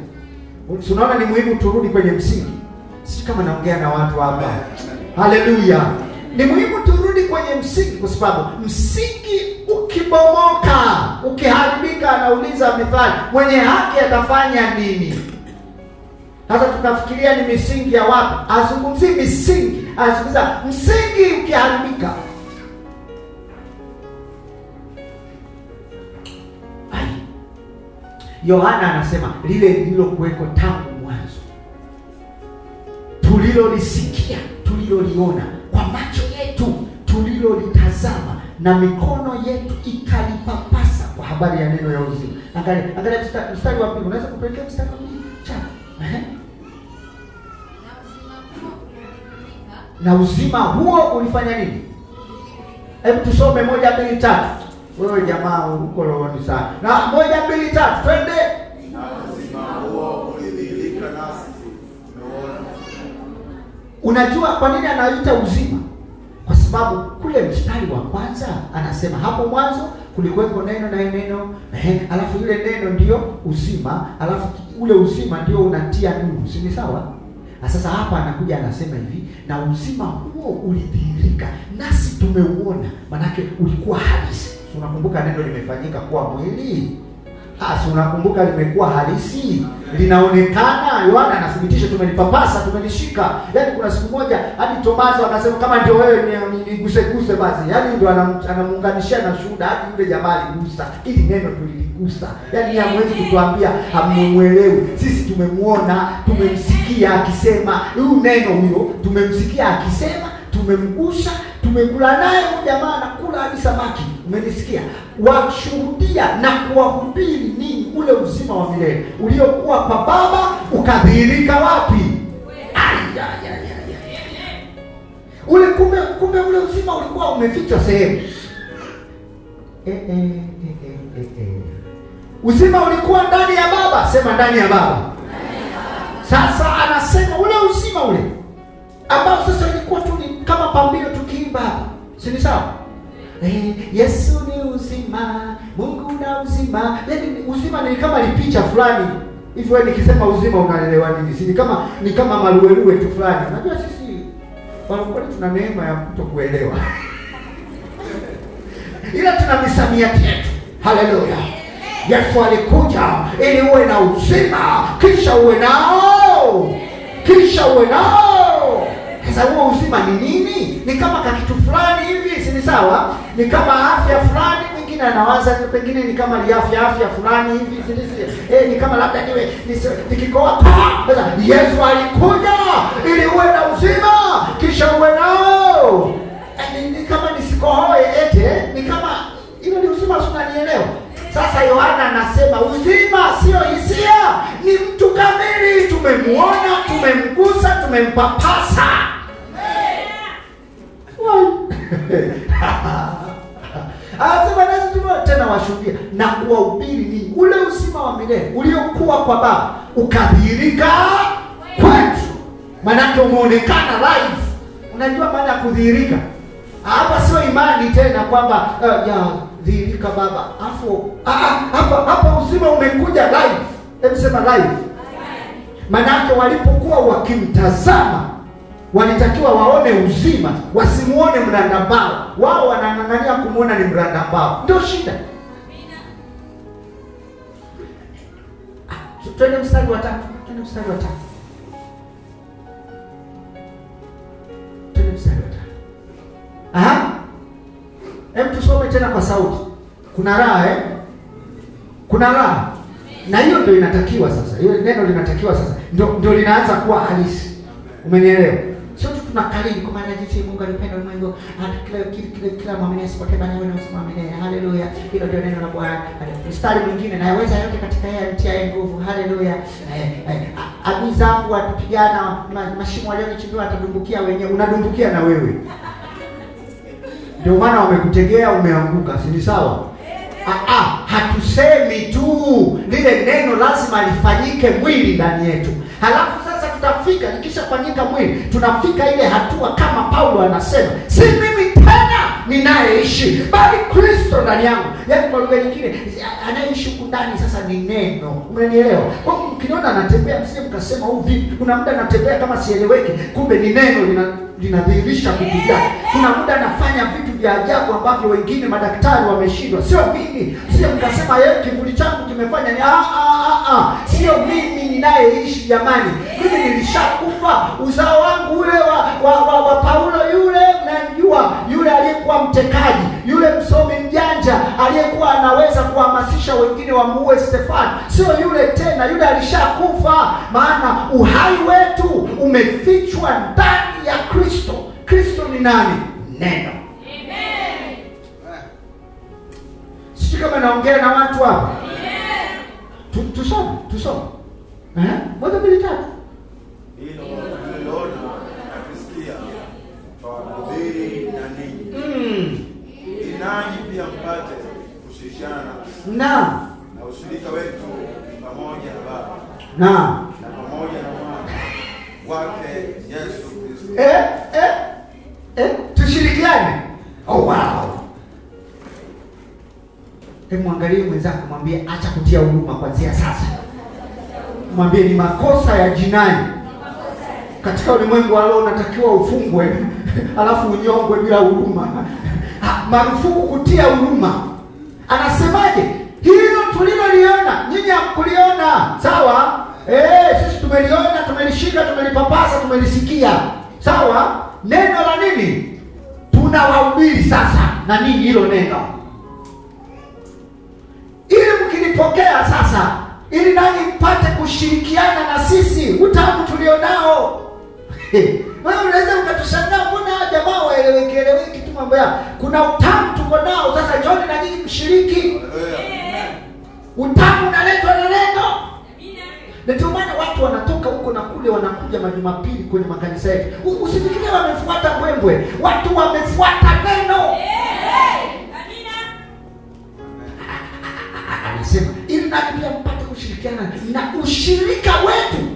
So unaona ni muhimu turudi kwenye msingi. Si kama naongea na watu hapa. Haleluya. Ni muhimu turudi kwenye msingi, kwa sababu msingi ukibomoka, ukiharibika, anauliza mithali, mwenye haki atafanya nini? Sasa tukafikiria ni misingi ya wapi? Azungumzi misingi, azungumza msingi ukiharibika. Yohana anasema lile lililokuweko tangu mwanzo, tulilolisikia, tuliloliona kwa macho yetu, tulilolitazama na mikono yetu ikalipapasa kwa habari ya neno ya uzima. Angalia mstari wa 2. Unaweza kupelekea mstari wa 2? Na uzima huo ulifanya nini? Hebu tusome 1, 2, 3. Wewe jamaa uko rohoni sana. Na 1, 2, 3 twende.
Na uzima huo ulidhihirika nasi tumeona.
Unajua kwa nini anaita uzima? Kwa sababu kule mstari wa kwanza anasema hapo mwanzo kulikuweko neno, na neno, alafu ile neno ndio uzima, alafu ule uzima ndio unatia nuru. Si ni sawa? Na sasa hapa anakuja anasema hivi, na uzima huo ulidhihirika nasi tumeuona. Manake ulikuwa halisi. Unakumbuka neno limefanyika kuwa mwili? Si unakumbuka limekuwa halisi, linaonekana. Yohana anathibitisha, tumelipapasa, tumelishika. Yaani kuna siku moja hadi Tomaso akasema kama ndio wewe niguse basi. Yaani ndio anamuunganishia na shuhuda, hadi yule jamaa aligusa. Ili neno tuliligusa. Yaani hamwezi kutuambia hamuelewi. Sisi tumemuona, tumemsikia akisema. Huyu neno huyo tumemsikia akisema, tumemgusa, tumekula naye. Huyu jamaa anakula hadi samaki. Umenisikia? Washuhudia na kuwahubiri nini? Ule uzima wa milele uliokuwa kwa Baba ukadhihirika wapi? Ule kumbe ule uzima ulikuwa umefichwa sehemu. Uzima ulikuwa ndani ya Baba. Sema ndani ya Baba. Sasa anasema ule uzima ule ambao sasa ilikuwa tu ni kama pambio tukiimba hapa. Si ni sawa? Yesu ni uzima, Mungu na uzima. Yaani uzima ni kama lipicha fulani. Hivi wewe nikisema uzima unaelewa nini? Si ni kama maluelue tu fulani. Unajua sisi wanakuwa tuna neema ya kutokuelewa. Ila tuna misamiati yetu. Haleluya. Yesu alikuja ili uwe na uzima, kisha uwe nao. Sasa huo uzima ni nini? Ni kama kitu fulani hivi, si ni sawa? Ni kama afya fulani, mwingine anawaza pengine ni kama afya fulani hivi, si ni kama labda nikikoa. Sasa Yesu alikuja ili uwe na uzima, kisha uwe nao. Ni kama nisikohoe ni kama ile ni uzima, unanielewa? Sasa Yohana anasema tumeona uzima sio hisia, ni mtu kamili. Tumemuona, tumemgusa, tumempapasa. Anasema nasi tena washuhudia na kuwahubiri ni ule uzima wa milele uliokuwa kwa Baba ukadhihirika kwetu. Maana umeonekana live. Unajua maana ya kudhihirika? Hapa sio imani tena kwamba ya dhihirika Baba. Afu hapa uzima umekuja live. Hebu sema live. Maana walipokuwa wakimtazama walitakiwa waone uzima, wasimuone mrandambao. Wao wanang'ang'ania kumuona ni mrandambao. Ndio shida. Twende mstari wa 3. Twende mstari wa 3. Twende mstari wa 3. Aha. Hebu tusome tena kwa sauti. Kuna raha Kuna raha. Na hiyo ndio inatakiwa sasa. Hiyo neno linatakiwa sasa. Ndio linaanza kuwa halisi. Umenielewa? Sio tu tunakalili kwa maana jinsi Mungu alipenda ulimwengu hata kila muumini asipotee bali awe na uzima wa milele. Haleluya. Hilo ndio neno la Bwana. Mstari mwingine, na yaweza yote katika yeye anitiaye nguvu. Haleluya. Adui zangu watapigana, mashimo walionichimbia watadumbukia wenyewe. Unadumbukia na wewe. Ndio maana wamekutegea umeanguka, si sawa? Hatusemi tu, lile neno lazima lifanyike mwili ndani yetu. Halafu sasa tutafika, nikishafanyika mwili, tunafika ile hatua kama Paulo anasema, si mimi tena ninayeishi, bali Kristo ndani yangu. Yaani kwa lugha nyingine, anayeishi huko ndani sasa ni neno. Umenielewa? Kwa hiyo mkiona anatembea msije mkasema vipi? Kuna muda anatembea kama sieleweki, kumbe ni neno linadhihirisha vitu vyake. Kuna muda anafanya vitu vya ajabu ambavyo wengine madaktari wameshindwa. Sio mimi. Sio mkasema yeye kivuli changu kimefanya ni sio mimi ninayeishi jamani. Mimi nilishakufa. Uzao wangu ule wa Paulo yule, mnamjua, yule aliyekuwa mtekaji, yule msomi mjanja aliyekuwa anaweza kuhamasisha wengine wamuue Stefano. Sio yule tena, yule alishakufa. Maana uhai wetu umefichwa ndani ya Kristo. Kristo ni nani? Neno. Amen. Sisi kama naongea na watu hapa. Amen. Tusome. Moja mbili tatu.
Hilo tuliona na kusikia tuhubiri na ninyi. Nanyi pia mpate kushirikiana na ushirika wetu pamoja na Baba. Na pamoja na Mwana wake Yesu Kristo.
Tushirikiane. Oh wow. Mwangalie mwenzako, mwambie acha kutia huruma kuanzia sasa. Mwambie ni makosa ya jinai. Katika ulimwengu wa leo unatakiwa ufungwe alafu unyongwe bila huruma. Marufuku kutia huruma. Anasemaje? Hilo tuliloliona nyinyi hamkuliona. Sawa? Sisi tumeliona, tumelishika, tumelipapasa, tumelisikia. Sawa? Neno la nini? Tunawahubiri sasa na nini hilo neno. Ili mkilipokea sasa, ili nanyi mpate kushirikiana na sisi utamu tulionao. Wewe unaweza ukatushangaa, mbona jamaa waeleweki tu mambo yao. Kuna utamu tuko nao sasa, njoni na nyinyi mshiriki. Utamu unaletwa na neno. Na ndio maana watu wanatoka huko na kule wanakuja Jumapili kwenye makanisa yetu. Usifikirie wamefuata mbwembwe. Watu wamefuata neno. Anasema ili nani pia mpate kushirikiana na ushirika wetu.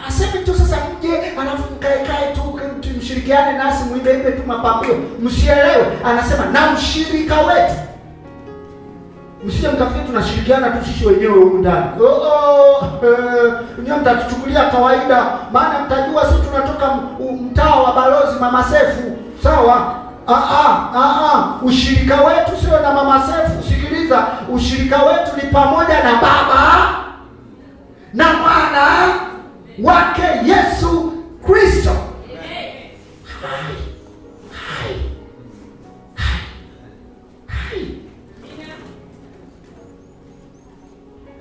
Aseme tu sasa mje alafu mkae tu mshirikiane nasi muimbe tu mapambio. Msielewe. Anasema na ushirika wetu. Msije mkafikiri tunashirikiana tu sisi wenyewe huko ndani. Nyinyi mtatuchukulia kawaida, maana mtajua sisi tunatoka mtaa wa Balozi Mama Sefu. Sawa? Ushirika wetu sio na Mama Sefu. Sikiliza, ushirika wetu ni pamoja na Baba na Mwana wake Yesu Kristo.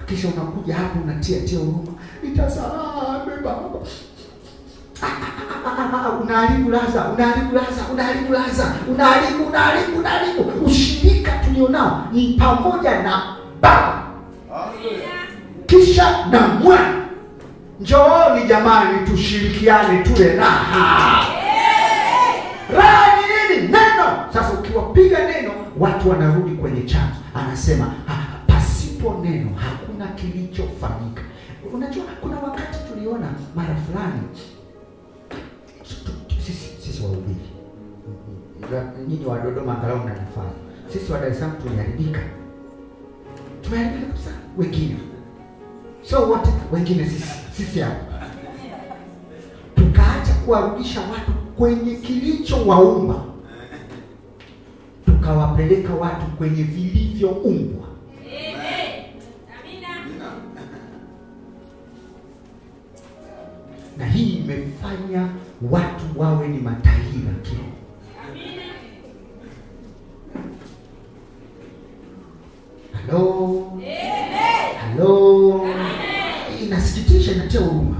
Kisha unakuja hapo unatia huruma. Itasalame Baba. Unaharibu. Ushirika tulionao ni pamoja na Baba kurudisha na mwana. Njooni jamani, tushirikiane, tule raha. Raha ni nini? Neno. Sasa ukiwapiga neno, watu wanarudi kwenye chanzo. Anasema pasipo neno hakuna kilichofanyika. Unajua kuna wakati tuliona mara fulani sisi wahubiri, nyinyi wa Dodoma angalau na nafasi, sisi wa Dar es Salaam tuliharibika kabisa. Wengine so wote, wengine sisi hapa tukaacha kuwarudisha watu kwenye kilichowaumba, tukawapeleka watu kwenye vilivyoumbwa. Na hii imefanya watu wawe ni matahira kiroho. Halo. Inasikitisha, inatia huruma.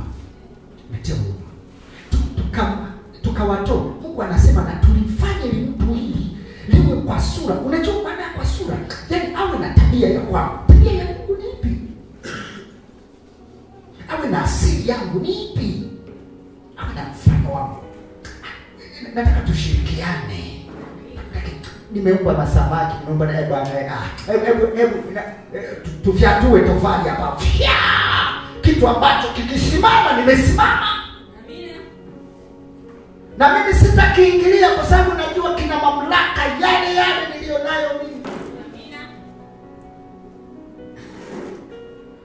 Tukawatoa. Mungu anasema na tulifanye mtu hili liwe kwa sura. Unajua maana kwa sura? Yaani awe na tabia ya kwangu. Tabia ya Mungu ni ipi? Awe na asili yangu ni ipi? Awe na mfano wangu. Nataka tushirikiane. Nimeumba masamaki, nimeumba na bwana. Hebu tufyatue tofali hapa. Kitu ambacho kikisimama nimesimama. Na mimi sitakiingilia kwa sababu najua kina mamlaka yale nilionayo mimi.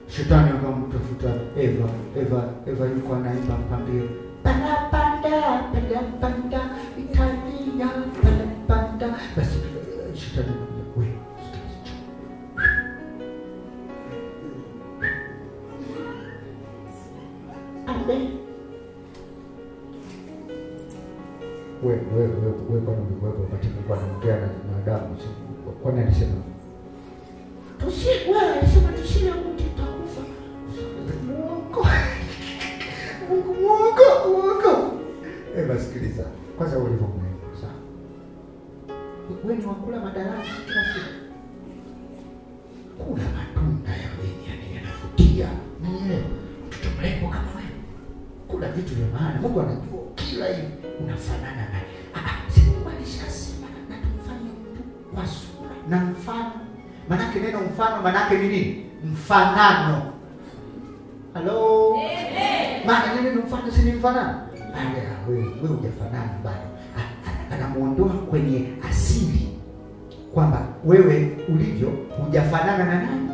Shetani akamtafuta Eva yuko anaimba pambio. Panda Italia panda. Basi shetani wewe amen. Wewe kwa nini wewe wakati Mungu anaongea na Adamu, kwa nini alisema tusile mti tutakufa? Mungu. Basi sikiliza. Kwanza ulivyomuona sawa. Wewe ni wakula madarasa kila siku. Kula matunda ya wenye yanavutia. Nielewe. Mtoto mrembo kama wewe. Kula vitu vya maana. Mungu anajua kila hivi unafanana naye. Si Mungu alishasema na tumfanye mtu kwa sura na mfano. Manake neno mfano manake ni nini? Mfanano. Halo? Maana neno mfano si ni mfanano? Wewe hujafanana bado. Anamuondoa kwenye asili kwamba wewe ulivyo hujafanana na nani?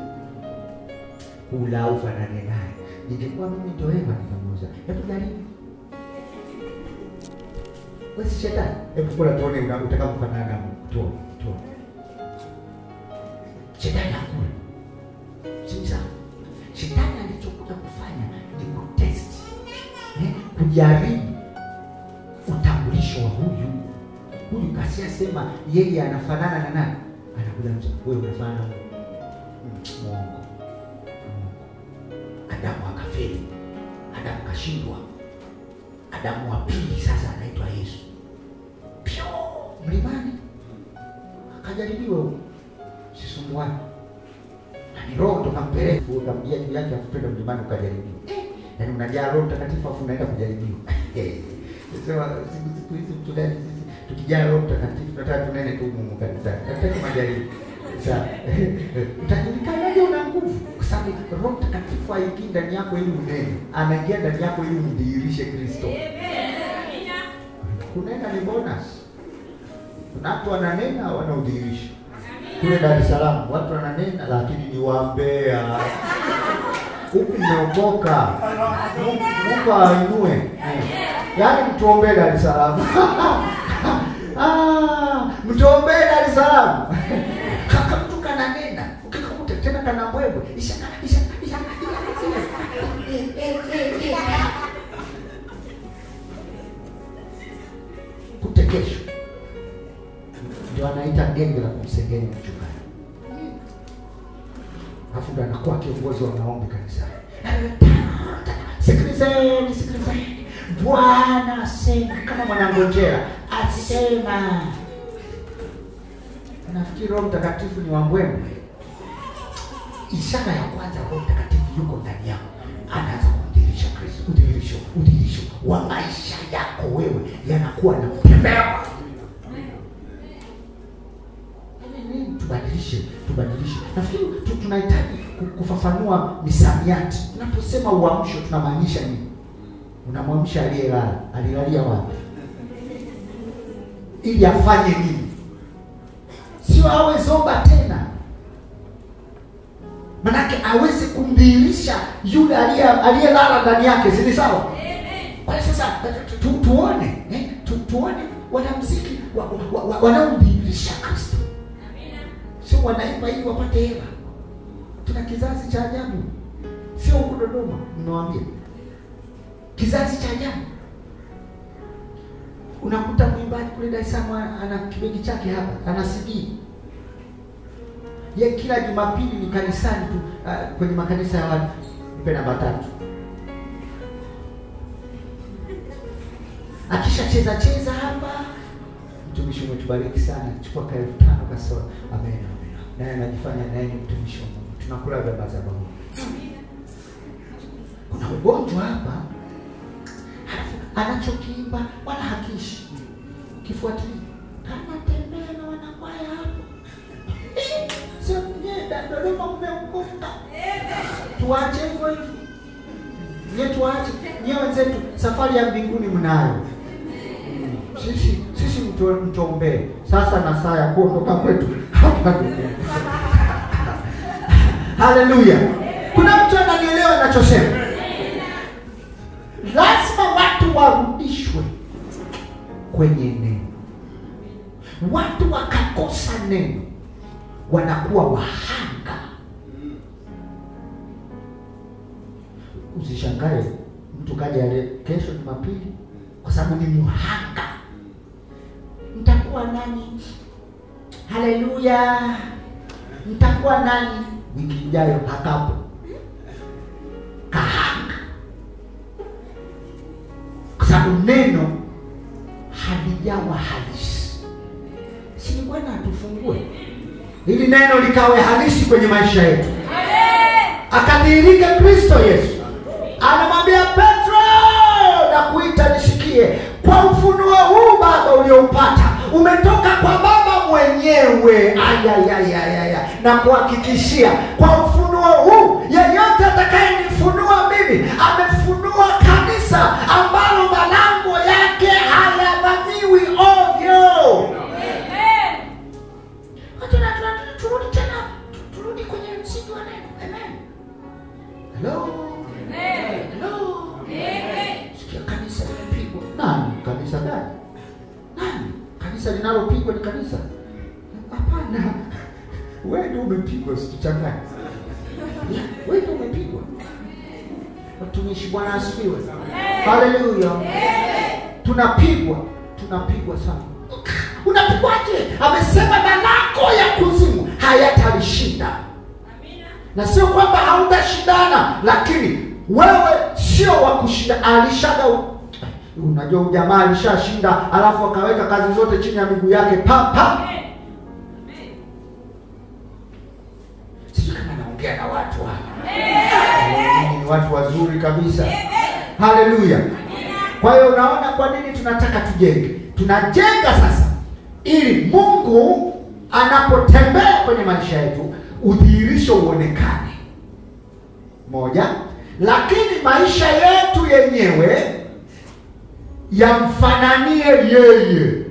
Kula ufanane naye. Ningekuwa mimi ndio wewe nikamuuza. Hebu jaribu. Wewe si shetani. Hebu kula tuone unataka kufanana na mtu. Shetani hakuna. Sasa shetani alichokuja kufanya ni kutest. Kujaribu utambulisho wa huyu kasia sema yeye anafanana na nani? Anakuja mtu, wewe unafanana na Mungu. Adamu akafeli. Adamu kashindwa. Adamu wa pili sasa anaitwa Yesu. Pio mlimani akajaribiwa. Sisumbuani. Na ni Roho ndo kampeleka ukamjia juu yake akupenda mlimani ukajaribiwa. Yaani unajaa Roho Mtakatifu afu unaenda kujaribiwa. Sasa siku hizi mtu gani sisi tukijaa Roho Mtakatifu tunataka tunene tu Mungu kanisani. Nataka majaribu. Sasa utajulikanaje una nguvu? Kwa sababu Roho Mtakatifu haingii ndani yako ili unene. Anaingia ndani yako ili umdhihirishe Kristo. Kunena ni bonus. Kuna watu wananena wanaudhihirisha. Kule Dar es Salaam watu wananena lakini ni wambea. Huku mmeokoka. Mungu ainue. Yaani mtuombee Dar es Salaam. Mtuombee Dar es Salaam. Kaka mtu kananena, ukikakuta tena kana mbwembwe. Isha. Kutekesho. Ndio anaita genge la kumsengenya mchungaji. Afu ndo anakuwa kiongozi wa maombi kanisani. Sikilizeni. Bwana asema kama mwanangojera asema. Nafikiri Roho Mtakatifu ni wambwembwe. ishara ya kwanza, Roho Mtakatifu yuko ndani yako, anaanza kumdhihirisha Kristo. Udhihirisho wa maisha yako wewe yanakuwa na mtembeo. Tubadilishe. Nafikiri tunahitaji kufafanua misamiati. Tunaposema uamsho tunamaanisha nini? Unamwamsha aliyelala, alilalia wapi? Ili afanye nini? Sio awe zoba tena. Manake aweze kumdhihirisha yule aliyelala ndani yake, si sawa? Kwa sasa tuone wanamuziki wanaomdhihirisha Kristo. Sio wanaimba ili wapate hela. Tuna kizazi cha ajabu. Sio huko Dodoma, mnawaambia. Kizazi cha ajabu. Unakuta mwimbaji kule Dar es Salaam ana kibegi chake hapa, ana CD. Ye kila Jumapili ni kanisani tu, kwenye makanisa ya watu. Mpe namba 3. Akisha cheza hapa, mtumishi umetubariki sana, chukua 5,000 kasoro. Amen. Naye anajifanya naye ni mtumishi wa Mungu. Tunakula vya madhabahu. Kuna ugonjwa hapa. Anachokiimba wala hakishi. Ukifuatilia kama tembea na wanakwaya hapo. Sio Dodoma mmeokoka. Tuache hivyo. Tuache. Nyewe wenzetu safari ya mbinguni mnayo. Sisi mtuombee. Sasa na saa ya kuondoka kwetu. Haleluya. Kuna mtu ananielewa ninachosema? Lazima watu warudishwe kwenye neno. Watu wakakosa neno wanakuwa wahanga. Usishangae mtu kaja kesho Jumapili kwa sababu ni muhanga. Mtakuwa nani? Haleluya. Mtakuwa nani? Wiki ijayo hakapo. Kahanga. Kwa sababu neno halijawa halisi. Si Bwana atufungue ili neno likawe halisi kwenye maisha yetu. Akadhihirika Kristo Yesu. Anamwambia Petro, na kuita nisikie. Kwa ufunuo huu Baba ulioupata, umetoka kwa Baba mwenyewe. Aya. Na kuhakikishia kwa ufunuo huu, yeyote atakayenifunua mimi, amefunua kanisa ambalo malango yake hayavamiwi ovyo. Turudi kwenye msingi wa neno. Amen. Hello. Sikia kanisa linapigwa. Nani? Kanisa gani? Nani? Kanisa linalopigwa ni kanisa? Hapana. Wewe ndio umepigwa, usituchanganye. Wewe ndio umepigwa. Watumishi, Bwana asifiwe. Haleluya. Tunapigwa sana. Unapigwaje? Amesema malango ya kuzimu hayatalishinda. Amina. Na sio kwamba hautashindana, lakini wewe sio wa kushinda. Alishinda. Unajua ujamaa alishashinda, alafu akaweka kazi zote chini ya miguu yake. Amen. Sisi kama naongea na watu hapa. Amen. Ni watu wazuri kabisa. Haleluya. Kwa hiyo unaona kwa nini tunataka tujenge? Tunajenga sasa ili Mungu anapotembea kwenye maisha yetu udhihirisho uonekane. Moja, lakini maisha yetu yenyewe yamfananie yeye. Amen.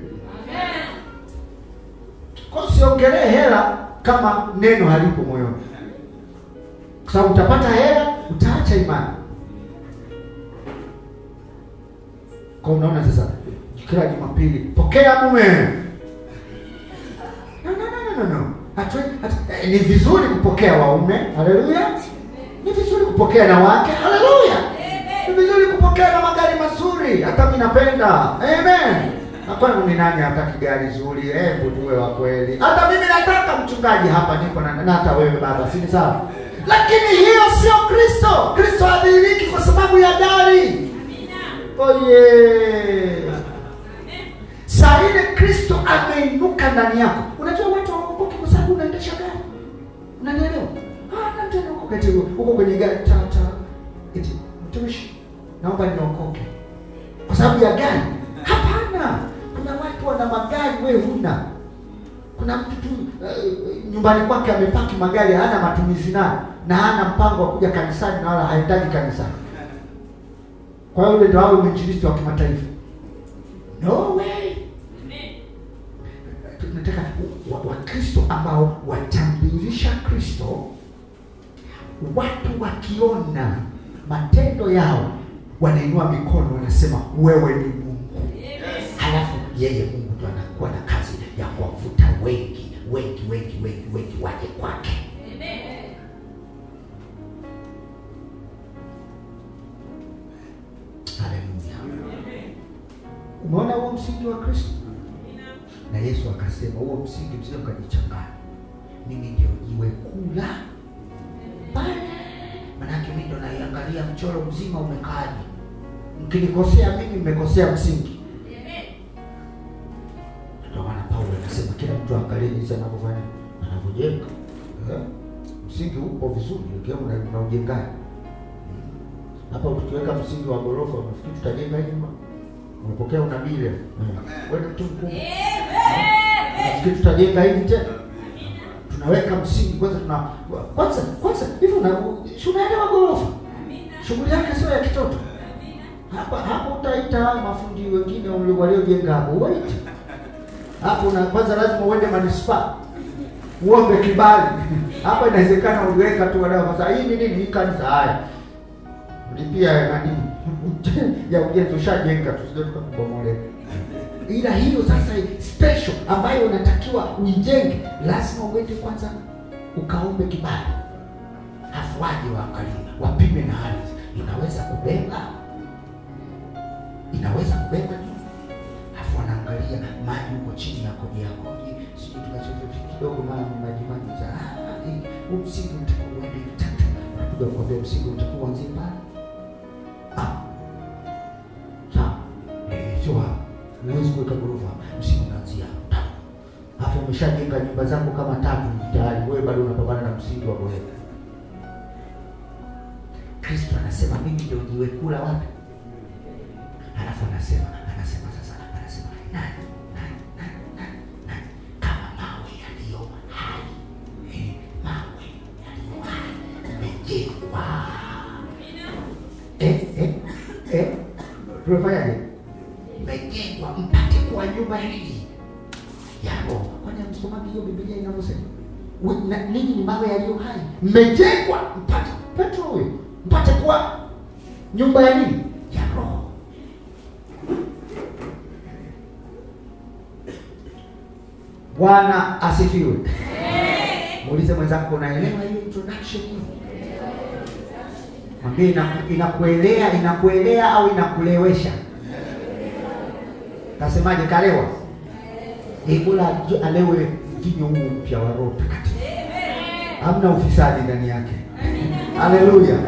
Kwa siongelee hela kama neno halipo moyoni. Kwa sababu utapata hela, utaacha imani. Kwa unaona sasa kila Jumapili pokea mume. No. Ni vizuri kupokea waume. Haleluya. Ni vizuri kupokea na wake. Haleluya. Ni vizuri kupokea na magari mazuri. Hata mimi napenda. Amen. Na kwani ni nani hataki gari zuri? Hebu tuwe wa kweli. Hata mimi nataka mchungaji hapa nipo na hata wewe baba, si sawa? Lakini hiyo sio Kristo. Kristo hadhihiriki kwa sababu ya gari. Amina. Oh yeah. Saa ile Kristo ameinuka ndani yako. Unajua watu hawaokoki kwa sababu unaendesha gari. Unanielewa? Wakati uko kwenye gari eti mtumishi, naomba niokoke. Kwa sababu ya gari? Hapana. Kuna watu wana magari wewe huna. Kuna mtu tu nyumbani kwake amepaki magari, hana matumizi nayo na hana mpango wa kuja kanisani na wala haendaji kanisani. Kwa hiyo yule ndio awe mwinjilisti wa kimataifa. No way. Tunataka Wakristo ambao watambulisha Kristo, watu wakiona matendo yao wanainua mikono, wanasema wewe ni Mungu. Halafu yeye Mungu ndo anakuwa na kazi ya kuwavuta wengi waje kwake. Haleluya. Umeona huo msingi wa Kristo? Na Yesu akasema huo msingi msije mkajichanganya. Mimi ndio jiwe kuu la pale. Manake mimi ndo naiangalia mchoro mzima umekaaje. Mkinikosea mimi mmekosea msingi. Ndio maana Paulo anasema kila mtu angalie jinsi anavyofanya, anavyojenga. Msingi upo vizuri, ukiwa unajenga. Hapa tukiweka msingi wa gorofa, unafikiri tutajenga hivi? Unapokea unabii leo. Wewe mtu mkubwa. Unafikiri tutajenga hivi tena? Tunaweka msingi kwanza hivi unaelewa gorofa. Shughuli yake sio ya kitoto. Hapa utaita mafundi wengine waliojenga hapo. Wait. Hapo na kwanza lazima uende manispaa. Uombe kibali. Hapa inawezekana uliweka tu wala sasa hii ni nini hii kanisa haya. Lipia nani? Ya ujenzi ushajenga tusije tukakubomolewa. Ila hiyo sasa special ambayo unatakiwa uijenge, lazima uende kwanza ukaombe kibali. Hafuaje waangalie, wapime na ardhi. Inaweza kubeba nini? Hafu anaangalia maji huko chini yako sije tukachochote kidogo maji za msingi utakuwa uende vitatu. Unakuja kuambia msingi utakuwa nzima. Huwezi kuweka gorofa, msingi unaanzia hapo. Hapo umeshajenga nyumba zako kama 3 tayari, wewe bado unapambana na msingi wa gorofa. Kristo anasema mimi ndio jiwe kuu la wapi? Halafu anasema nani kama mawe yaliyo hai. Mawe yaliyo hai yamejengwa. Tunafanyaje? Mmejengwa mpate kwa nyumba hii ya Roho. Kwani msomaji hiyo Biblia inavyosema? Ninyi ni mawe yaliyo hai. Mmejengwa mpate. Petro huyo. Mpate kwa nyumba ya nini? Ya Roho. Bwana asifiwe. Muulize mwenzako unaelewa hiyo introduction hiyo? Mwambie inakuelea au inakulewesha? Kasemaje kalewa? Bora alewe mvinyo huu mpya wa Roho Takatifu. Hamna ufisadi ndani yake. Haleluya.